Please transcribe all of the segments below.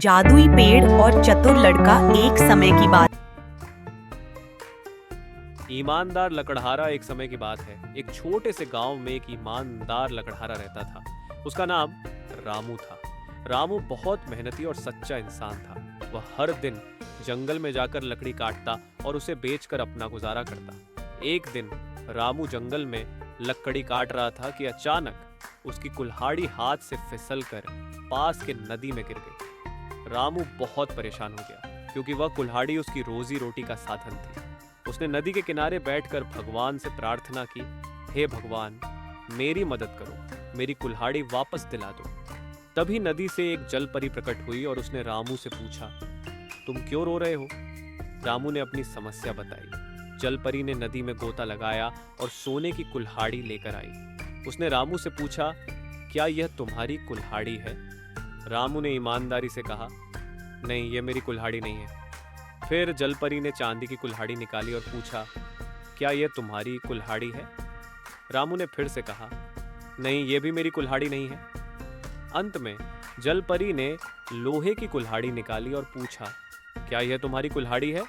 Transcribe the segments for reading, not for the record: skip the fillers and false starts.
जादुई पेड़ और चतुर लड़का। एक समय की बात। ईमानदार लकड़हारा। एक समय की बात है, एक छोटे से गांव में एक ईमानदार लकड़हारा रहता था। उसका नाम रामू था। रामू बहुत मेहनती और सच्चा इंसान था। वह हर दिन जंगल में जाकर लकड़ी काटता और उसे बेचकर अपना गुजारा करता। एक दिन रामू जंगल में लकड़ी काट रहा था कि अचानक उसकी कुल्हाड़ी हाथ से फिसलकर पास के नदी में गिर गई। रामू बहुत परेशान हो गया क्योंकि वह कुल्हाड़ी उसकी रोजी रोटी का साधन थी। उसने नदी के किनारे बैठकर भगवान से प्रार्थना की, हे भगवान, मेरी मदद करो, मेरी कुल्हाड़ी वापस दिला दो। तभी नदी से एक जल परी प्रकट हुई और उसने रामू से पूछा, तुम क्यों रो रहे हो? रामू ने अपनी समस्या बताई। जल परी ने नदी में गोता लगाया और सोने की कुल्हाड़ी लेकर आई। उसने रामू से पूछा, क्या यह तुम्हारी कुल्हाड़ी है? रामू ने ईमानदारी से कहा, नहीं, यह मेरी कुल्हाड़ी नहीं है। फिर जलपरी ने चांदी की कुल्हाड़ी निकाली और पूछा, क्या यह तुम्हारी कुल्हाड़ी है? रामू ने फिर से कहा, नहीं, यह भी मेरी कुल्हाड़ी नहीं है। अंत में जलपरी ने लोहे की कुल्हाड़ी निकाली और पूछा, क्या यह तुम्हारी कुल्हाड़ी है?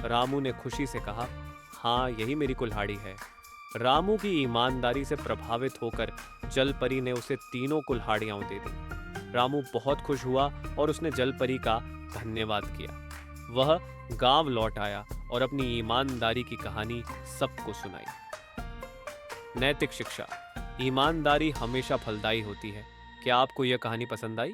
रामू ने खुशी से कहा, हाँ, यही मेरी कुल्हाड़ी है। रामू की ईमानदारी से प्रभावित होकर जलपरी ने उसे तीनों कुल्हाड़ियां दे दी। रामू बहुत खुश हुआ और उसने जलपरी का धन्यवाद किया। वह गांव लौट आया और अपनी ईमानदारी की कहानी सबको सुनाई। नैतिक शिक्षा। ईमानदारी हमेशा फलदायी होती है। क्या आपको यह कहानी पसंद आई?